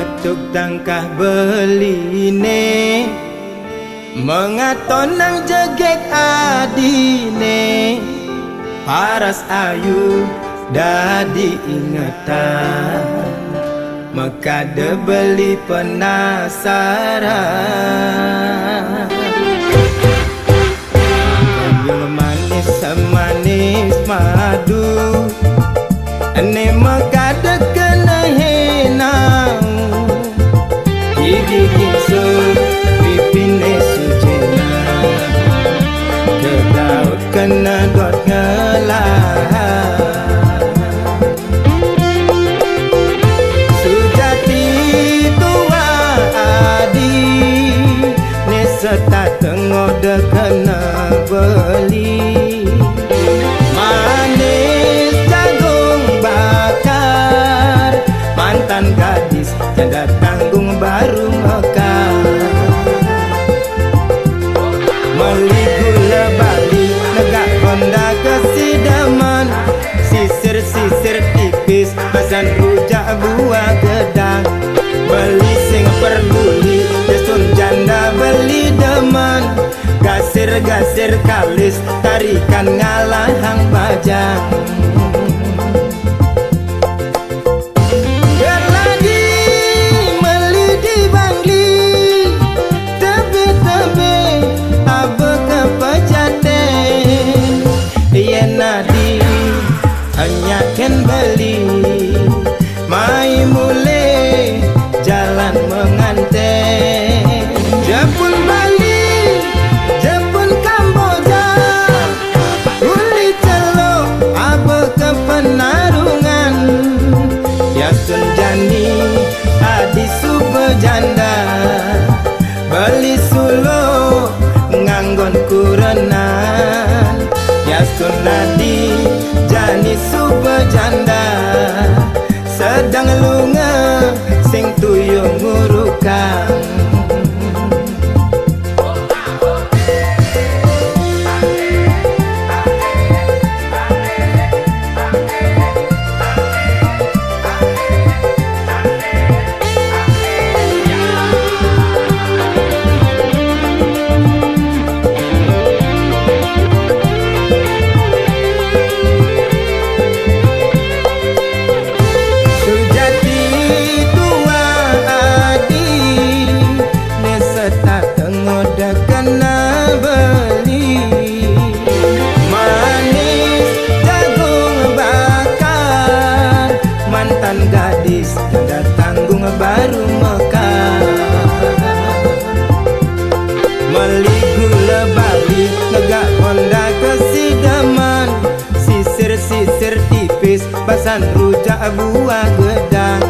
ngetuk tangkah beline, mengaton nang jegek adine, paras ayu dadi ingetan, mekade beli penasaran. Yang manis semanis madu, ane mekade kena henau, gigi gingsu pipine sujena, kedaut kena dot ngelah. Sujati tua adi, neseta tengode kena beli, manis jagung bakar, mantan gadis janda tanggung baru mekar. Meli gula bali negak Honda kesidaman, sisir-sisir tipis pasan rujak buah gedang. Beli sing perduli desun janda beli demen, gasir-gasir kalis tarikan ngalahang bajang. Gerladi meli di bangli, tebe-tebe abe kepejaten, yen nadi hanya ken beli, mai mule jalan menganten. Jepun Bali, Jepun Kamboja, uli celok abe ke penarungan, yasun jani adi sube janda, beli sulo nganggon kurenan, yasun nadi jani sube janda, sedang lunga sing tuyung ngurukang. Gadis janda tanggung baru mekar, meli gula bali negak Honda kesidaman, sisir-sisir tipis pasan rujak buah gedang.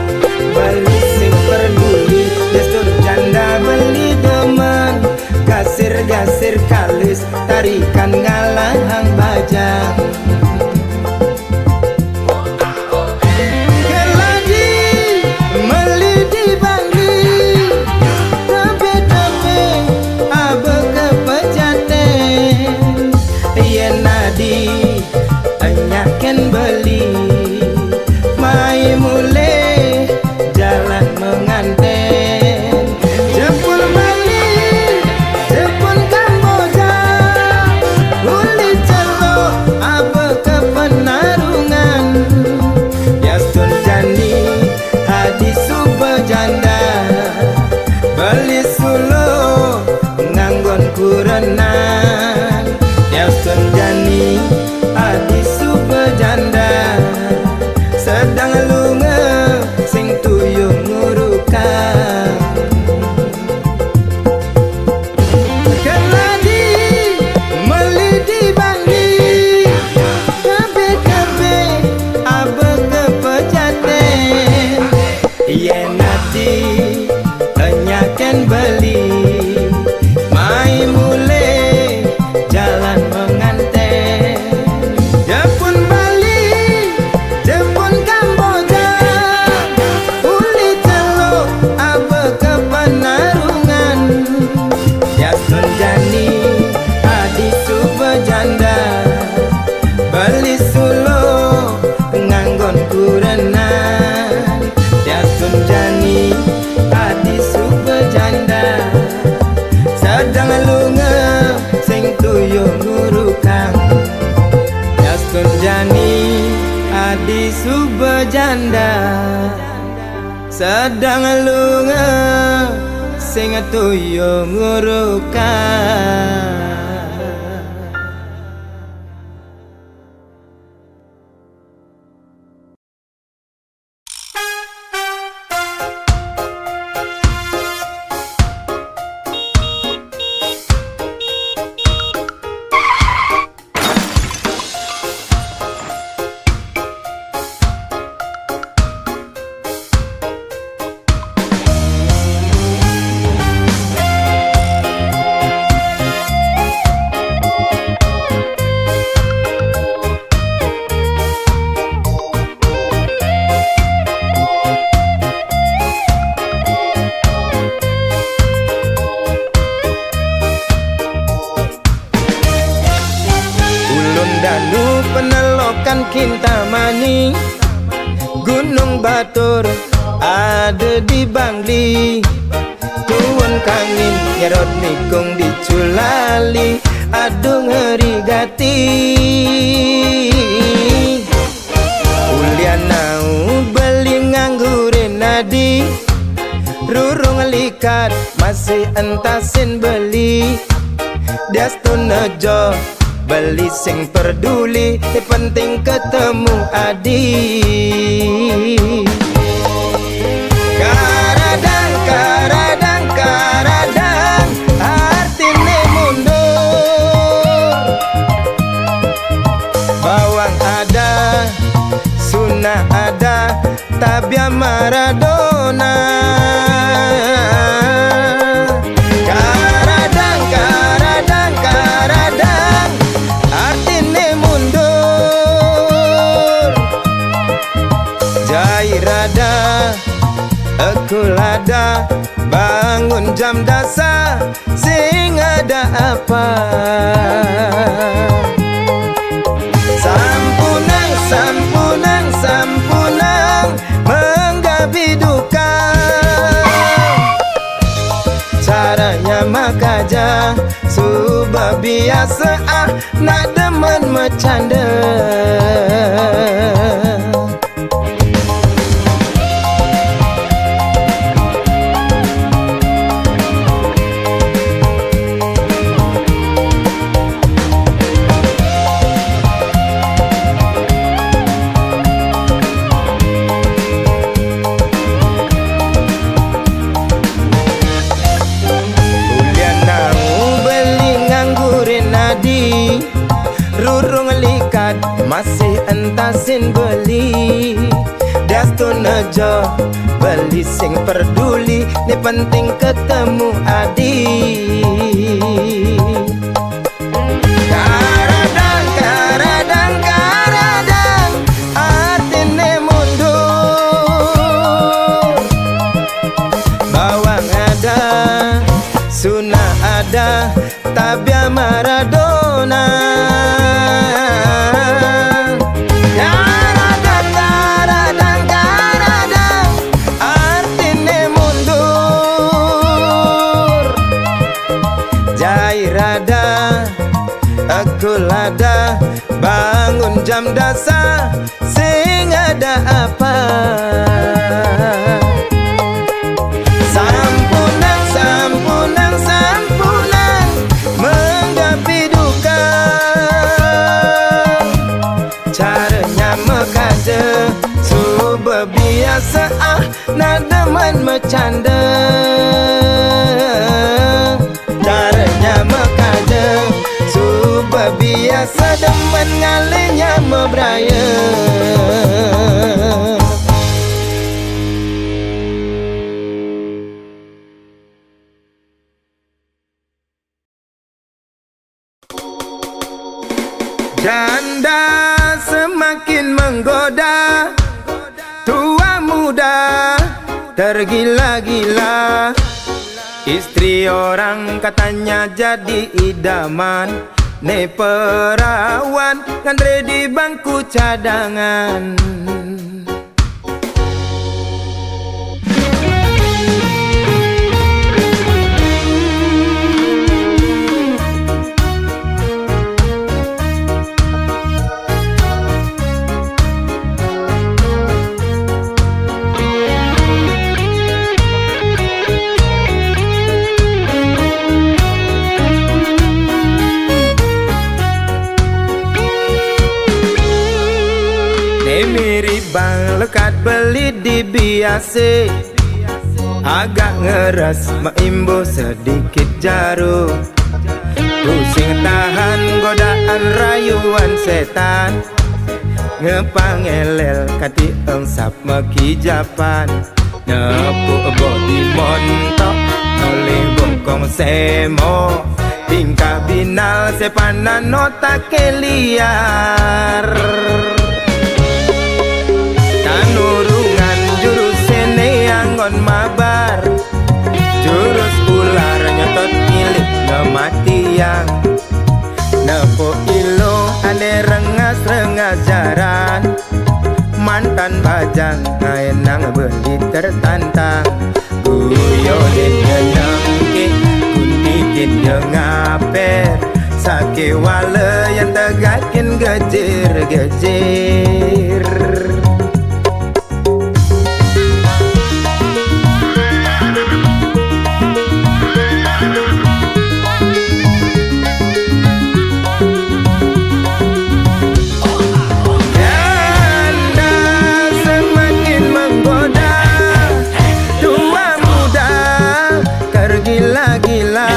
Beli sing perduli destur janda beli demen, gasir-gasir kalis tarikan ngalahang bajang. Anyaken beli, mai mule jalan menganten. Jepun Bali, Jepun Kamboja, uli celok di subajanda sedang lunga sing tuyo ngurukan. Danu penelokan Kintamani, Gunung Batur ada di Bangli, Tuan Kangin nyerot nikung di Culali, aduh ngeri gati. Ulian nau beli nganggurin nadi, rurung likat masih entasin beli, Diastun nejo beli sing peduli, penting ketemu adi. Karadang, karadang, karadang, artine mundur. Bawang ada, sunnah ada, tabia Maradona. Karadang, karadang, karadang, artine mundur. Jairada, aku lada, bangun jam dasar, sing ada apa? Sampunang, sampunang, sampunang, menggabi duka. Caranya makaja, subah biasa nak demen bercanda. Rurung likat masih entasin beli, Diastun nejo beli sing peduli, ni penting ketemu adi. Karadang, karadang, karadang, artine mundur. Bawang ada, sunnah ada, tabia Maradona. Karadang, karadang, karadang, artine mundur. Jairada, aku lada, bangun jam dasar, sing ada apa? Sampunang, sampunang, sampunang, menggapi duka. Caranya mekaja, subah biasa nak demen bercanda. Caranya mekaja, subah biasa demen ngalinya mebraya. Janda semakin menggoda, tua muda tergila-gila. Istri orang katanya jadi idaman, ne perawan ngandre di bangku cadangan. mirip bang lekat beli di biasa, agak ngeras meimbo sedikit jarum. Pusing tahan godaan rayuan setan, ngepangelel kati engsap meki Japan. Nepuk bodi montok oleh bongkong semo, tingkah binal sepanan otak liar. Tanurungan jurus sene anggon mabar, jurus ular nyotot milik kematian. Nepuk ilo ane rengas-rengas jaran, mantan bajang enang beli tertantang. Guyonin nyenengke kuntitin ngaper, sake wale yang tegakin gejer-gejer. Gila-gila,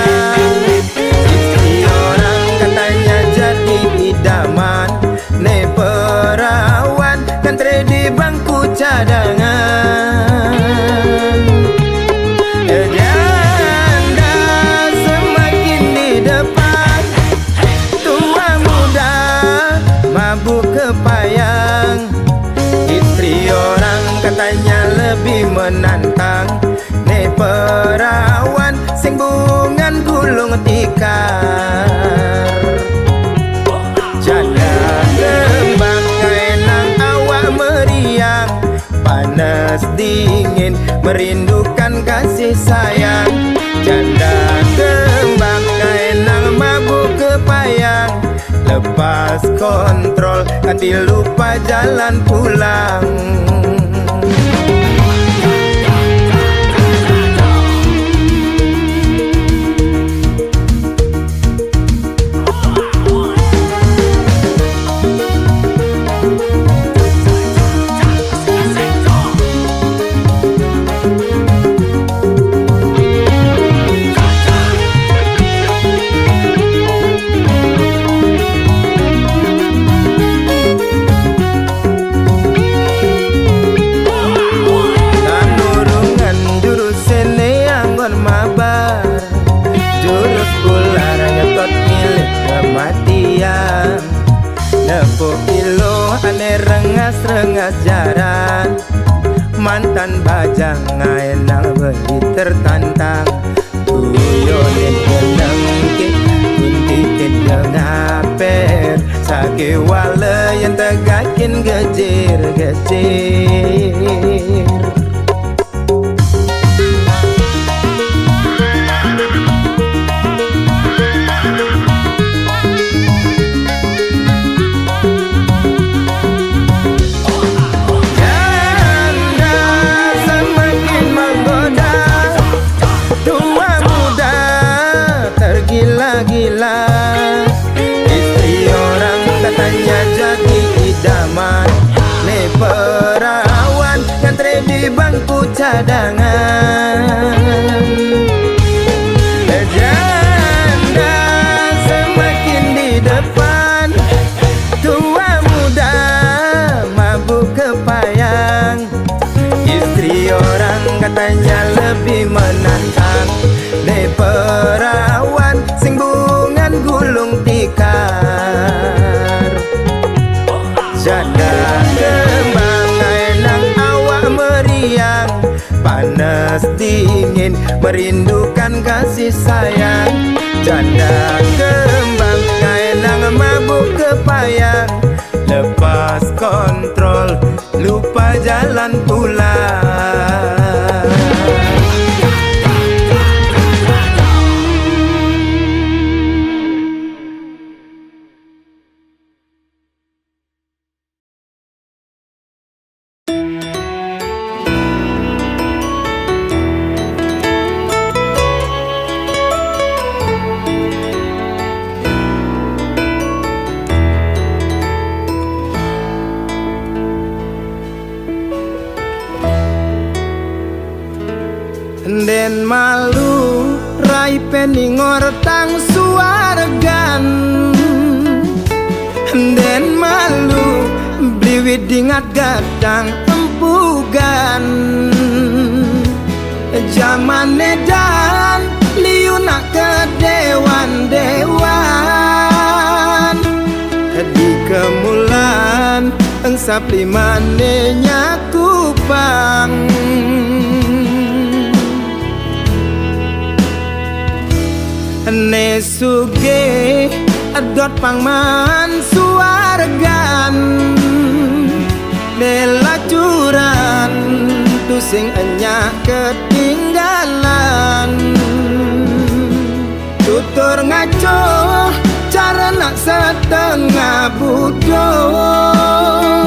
istri orang katanya jadi idaman, ne perawan kan di bangku cadangan. Janda semakin di depan, tua muda mabuk kepayang, istri orang katanya lebih menantang, ne perawan sing bungan gulung tikar. Janda kembang kaenang awak meriang, panas dingin merindukan kasih sayang. Janda kembang kaenang mabuk kepayang, lepas kontrol hati lupa jalan pulang. Nepuk ilo ane rengas-rengas jaran, mantan bajang enang beli tertantang. Guyonin nyenengke kuntitin ngaper, sake wale yang tegakin gejer-gejer. Gila-gila, istri orang katanya jadi idaman, ne perawan ngantri di bangku cadangan. Janda semakin di depan, tua muda mabuk kepayang, istri orang katanya lebih menantang, ne perawan sing bungan gulung tikar. Janda kembang enang awak meriang, panas dingin merindukan kasih sayang. Janda kembang enang mabuk kepayang, lepas kontrol lupa jalan pulang. peningor tang suargan den malu bliwit dingat gadang empugan zaman edan liuna ke dewan-dewan di kemulan engsap limane nyakupang ne suge adot pangman suargan ne lacuran tu sing enya ketinggalan tutur ngaco cara nak setengah bodoh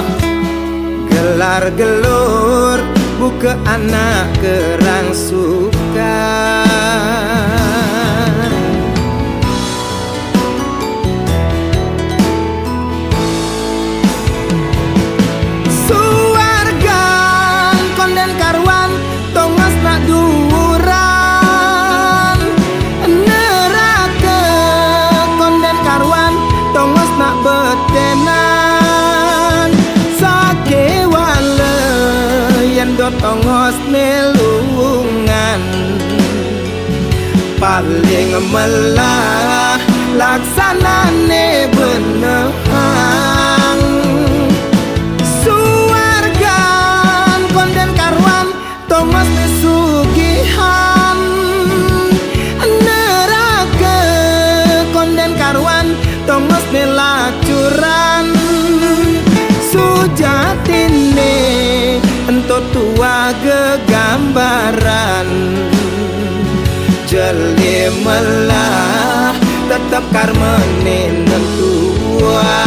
gelar gelur buka anak kerang suka suargan konden karwan tongas nak duran neraka konden karwan tongas nak betenan sake wale yen dot tongos nelungan paling melah laksanane benehang suargan konden karwan tongos nesugihan neraka konden karwan tongos nelacuran sujatine ento tua gegambaran jeli melah tetap karmene nentuan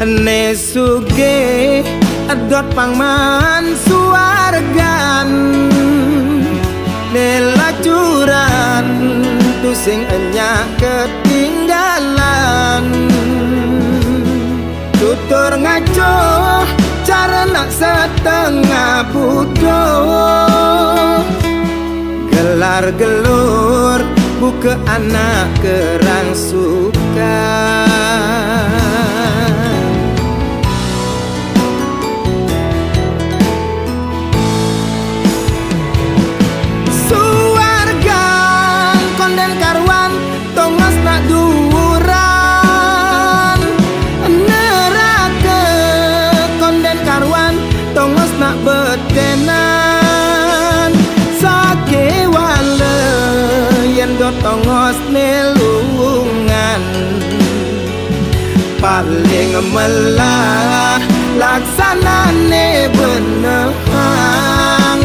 ne suge adot pangman suargan ne lacuran tu sing enya ketinggalan tutur ngaco cara nak setengah bodoh gelar gelur buka anak kerang suka betenan sake wale yen dot tongos nelungan paling melah laksanane benehang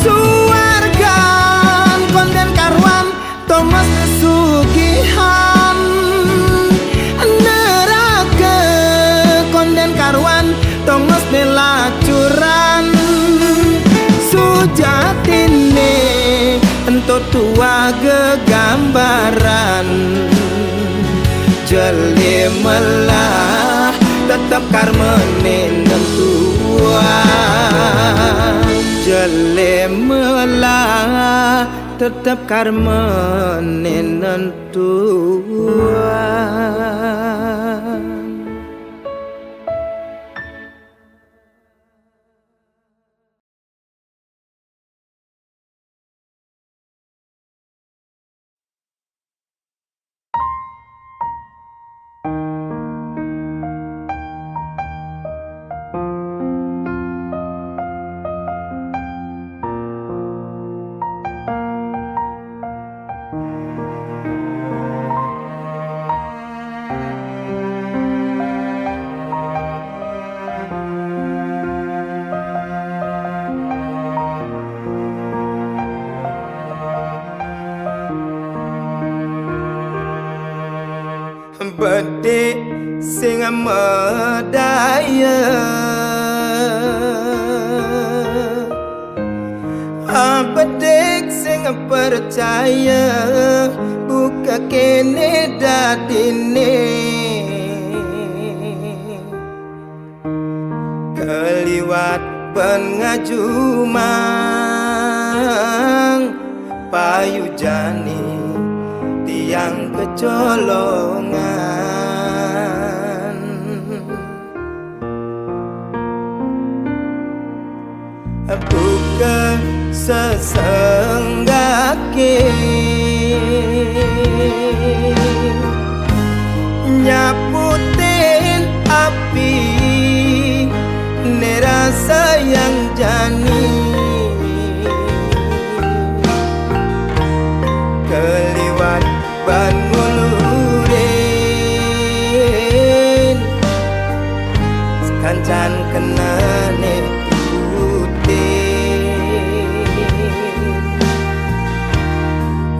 suargan konden karwan tongos nesugihan neraka konden karwan tongos nelacuran sujatine ento tua gegambaran jeli melah tetap karmene nentuan jeli melah tetap karmene nentuan. Bedek sing medaya percaya buka kene dadine keliwat pengajumang payu jani tiang kecolongan buka sesenggake nyaputin api nerasa yang jani keliwat ban ngulurin sekancan kenane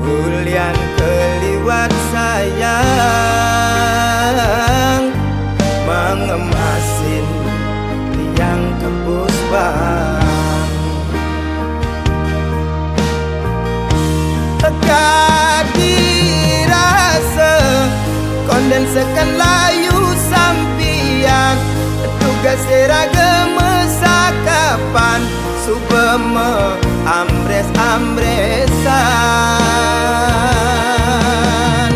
Ulian keliwat sayang mengemasin tiang kepusbang kadirasa kondensekan layu sampian tugas seragam sakapan subeme ambres-ambresan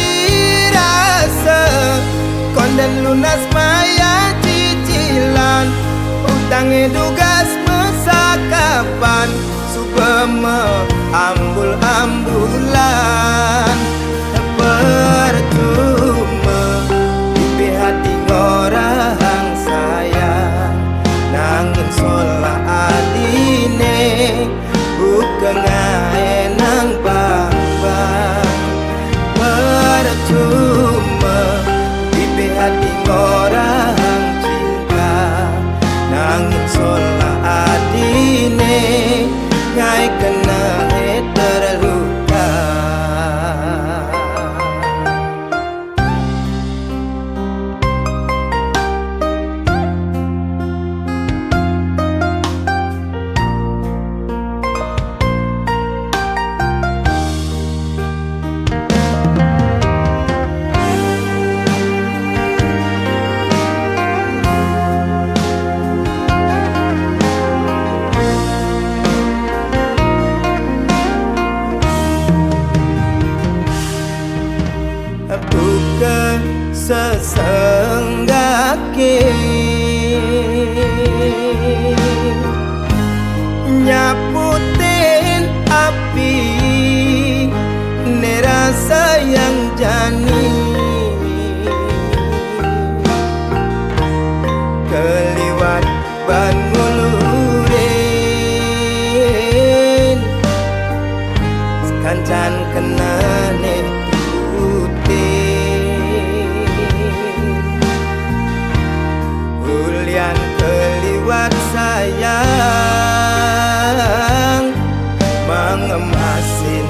kadirasa konden lunas maya cicilan utangnya tugas mesakapan subeme ambul-ambulan percuma di hati orang sayang nangin sola adine bukan nang bang-bang percuma di hati orang cinta nangin sola adine ngai kena terluka buka sesenggake nyaputin api nerasa yang jani keliwat ban ngulurin sekancan kenane Ulian keliwat sayang mengemasin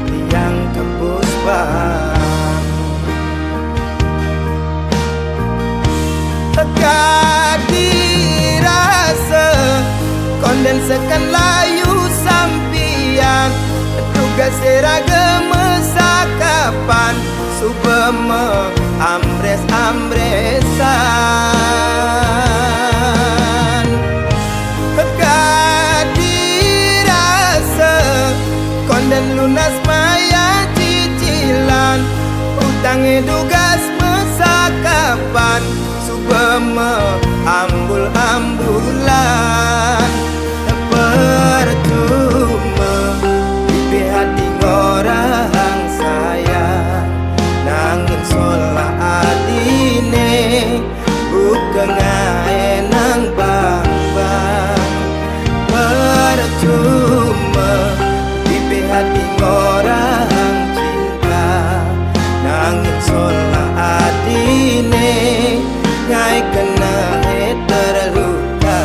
tiang kepusbang kadirasa kondensekan layu sampian tugas seragam sakapan subeme ambres-ambresan kadirasa konden lunas maya cicilan utangnya tugas mesakapan subeme ambul-ambulan percuma di hati orang sayang nangin sola adine bukan nang bang-bang percuma di hati orang cinta nangin sola adine ngai kena terluka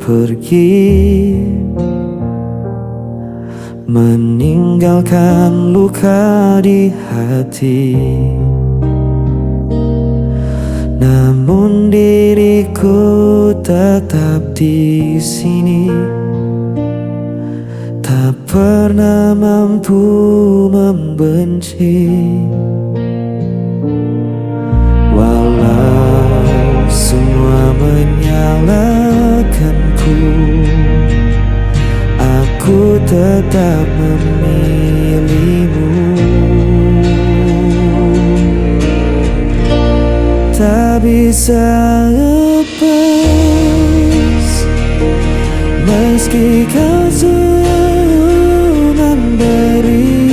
pergi, meninggalkan luka di hati. Namun diriku tetap di sini, tak pernah mampu membenci. Walau semua menyalahkanku, aku tetap memilihmu. Tak bisa lepas meski kau selalu memberi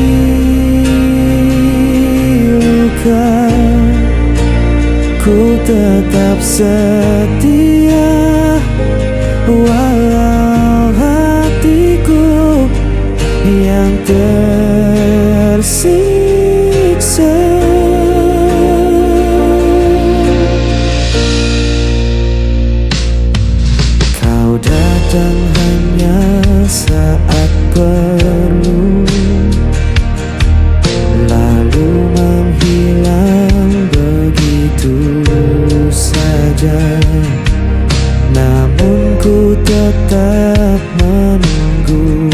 luka. Ku tetap setia walau hatiku yang tersiksa. Kau datang hanya saat perlu, lalu menghilang begitu saja. Namun ku tetap menunggu,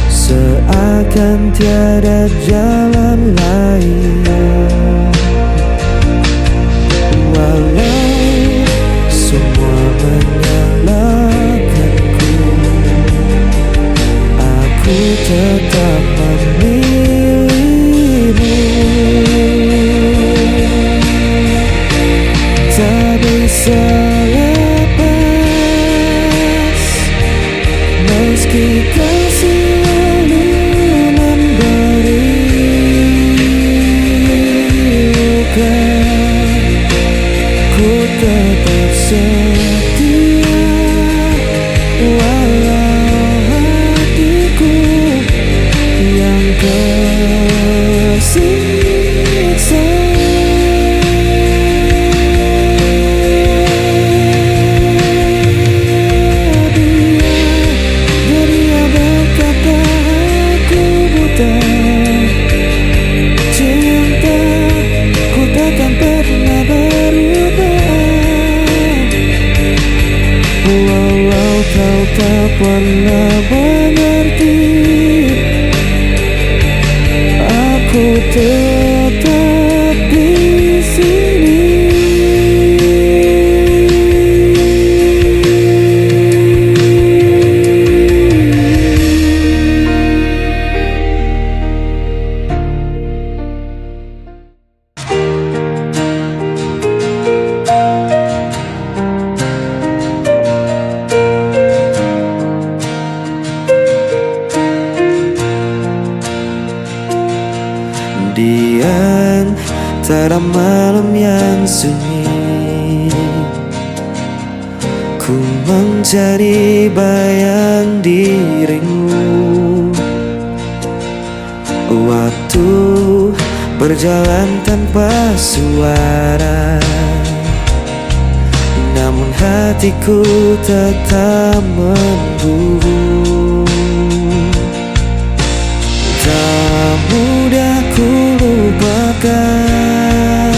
seakan tiada jalan lain. Walau semua menyalahkanku, aku tetap memilihmu. Tak bisa lepas meski kau selalu memberi luka. Ku tetap setia walau hatiku yang tersiksa. Dia berkata aku buta cinta, ku takkan pernah berubah. Walau kau tak pernah mengerti, aku tetap di sini. Di antara malam yang sunyi, ku mencari bayang dirimu. Waktu berjalan tanpa suara, namun hatiku tetap memburu. Tak mudah ku lupakan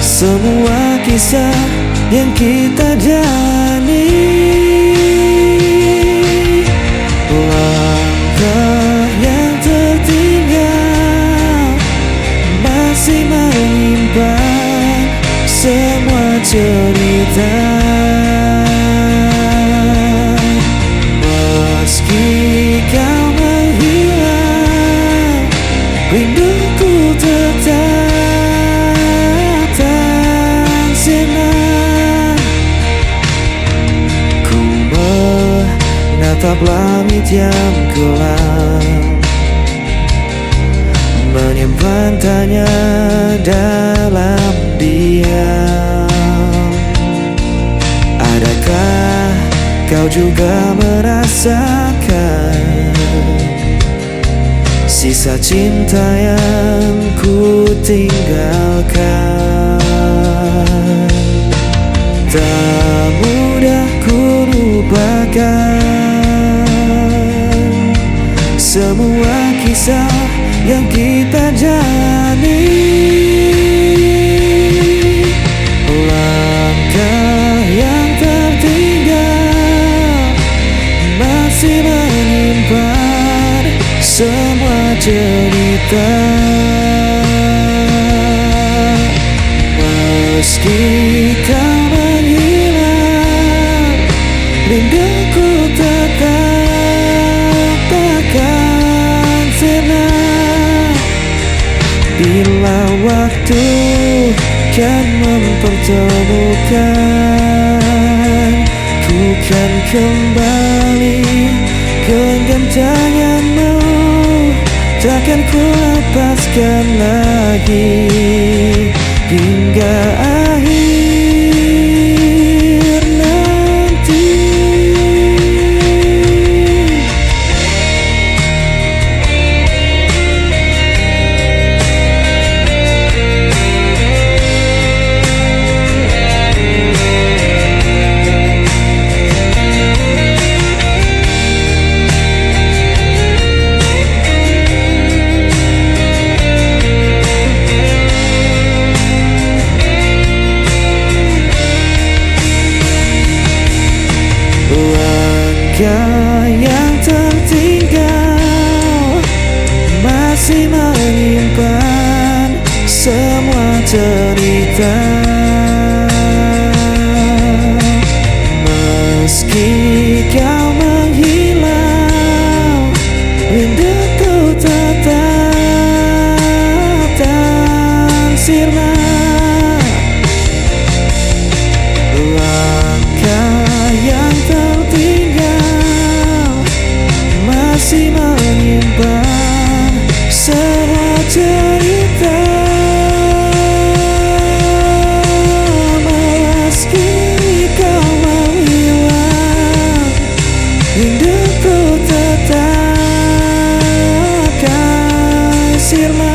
semua kisah yang kita jalani. Langkah yang tertinggal masih menyimpan semua cerita. Meski kau menghilang, rinduku tetap tak senang. Ku menatap langit yang kelam, menyimpan tanya dalam diam. Adakah kau juga merasakan sisa cinta yang ku tinggalkan? Tak mudah ku lupakan semua kisah yang kita jalani. Langkah yang tertinggal masih menyimpan semua cerita. Meski kau menghilang, rinduku tetap takkan sirna. Bila waktu kan mempertemukan, ku kan kembali genggam tanganmu. Takkan ku lepaskan lagi hingga akhir nanti. Langkah yang tertinggal masih menyimpan semua cerita. Meski kau menghilang, rinduku tetap tak sirna. Langkah yang tertinggal masih menyimpan semua cerita. Meski kau menghilang, rinduku tetap kan sirna.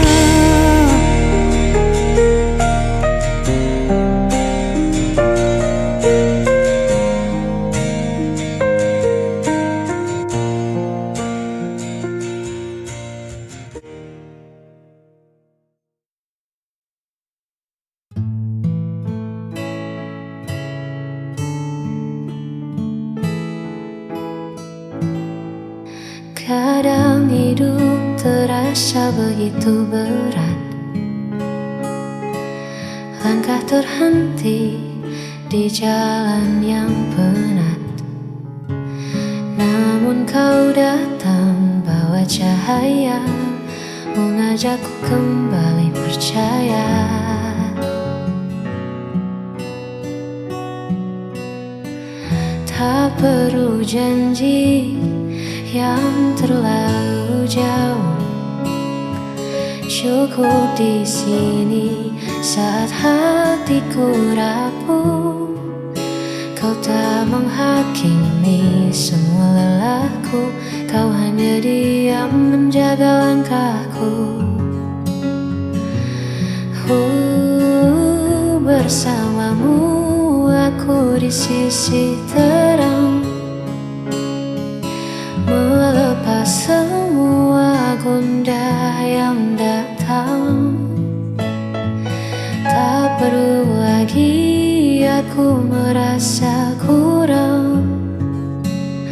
Kadang hidup terasa begitu berat, langkah terhenti di jalan yang penat. Namun kau datang bawa cahaya, mengajakku kembali percaya. Tak perlu janji yang terlalu jauh, cukup di sini saat hatiku rapuh. Kau tak menghakimi semua lelahku, kau hanya diam menjaga langkahku. Bersamamu aku di sisi terang, melepas semua gundah yang datang. Tak perlu lagi aku merasa kurang,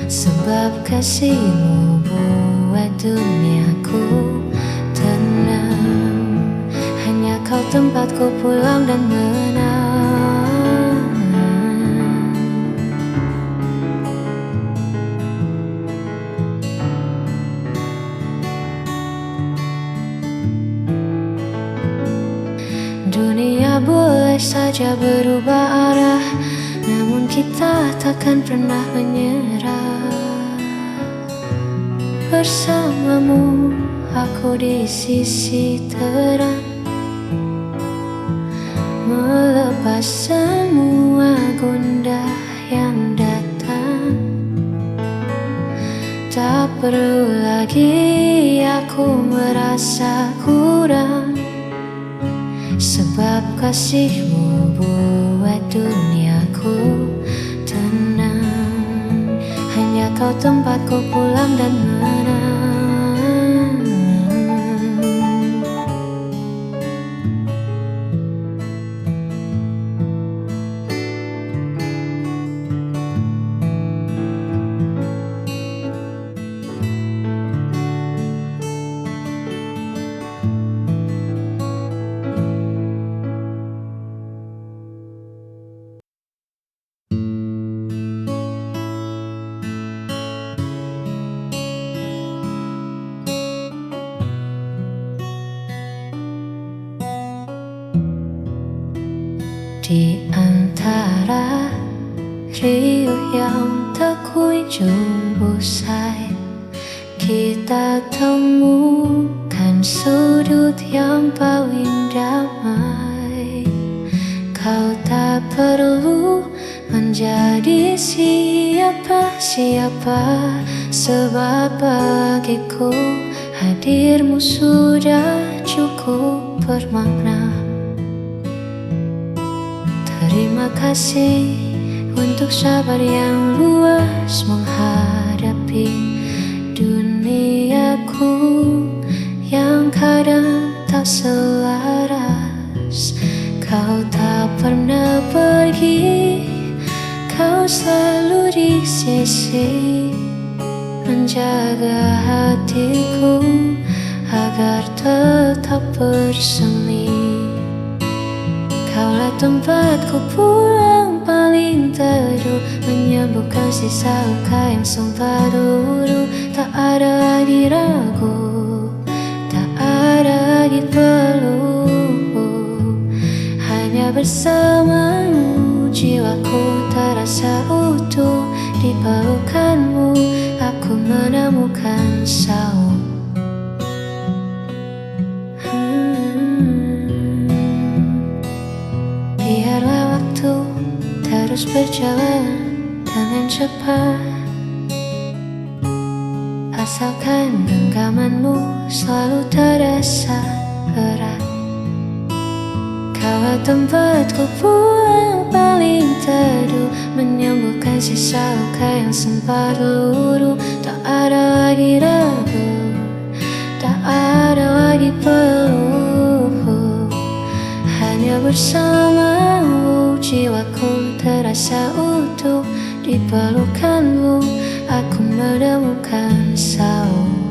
sebab kasihmu buat duniaku tenang. Hanya kau tempatku pulang dan menang. Dunia boleh saja berubah arah, namun kita takkan pernah menyerah. Bersamamu aku di sisi terang, melepas semua gundah yang datang. Tak perlu lagi aku merasa kurang, sebab kasihmu buat duniaku hatiku tenang. Hanya kau tempatku pulang dan menang. Di antara riuh yang tak kunjung usai, kita temukan sudut yang paling damai. Kau tak perlu menjadi siapa-siapa, sebab bagiku hadirmu sudah cukup bermakna. Terima kasih untuk sabar yang luas menghadapi duniaku yang kadang tak selaras. Kau tak pernah pergi, kau selalu di sisi, menjaga hatiku agar tetap bersemi. Kaulah tempatku pulang paling teduh, menyembuhkan sisa luka yang sempat dulu. Tak ada lagi ragu, tak ada lagi peluh. Hanya bersamamu jiwaku terasa utuh. Di pelukanmu aku menemukan saung. Biarlah waktu terus berjalan dengan cepat, asalkan genggamanmu selalu terasa erat. Kaulah tempatku pulang paling teduh, menyembuhkan sisa luka yang sempat luruh. Tak ada lagi ragu, tak ada lagi peluh. Hanya bersamamu jiwaku terasa utuh. Di pelukanmu aku menemukan saung.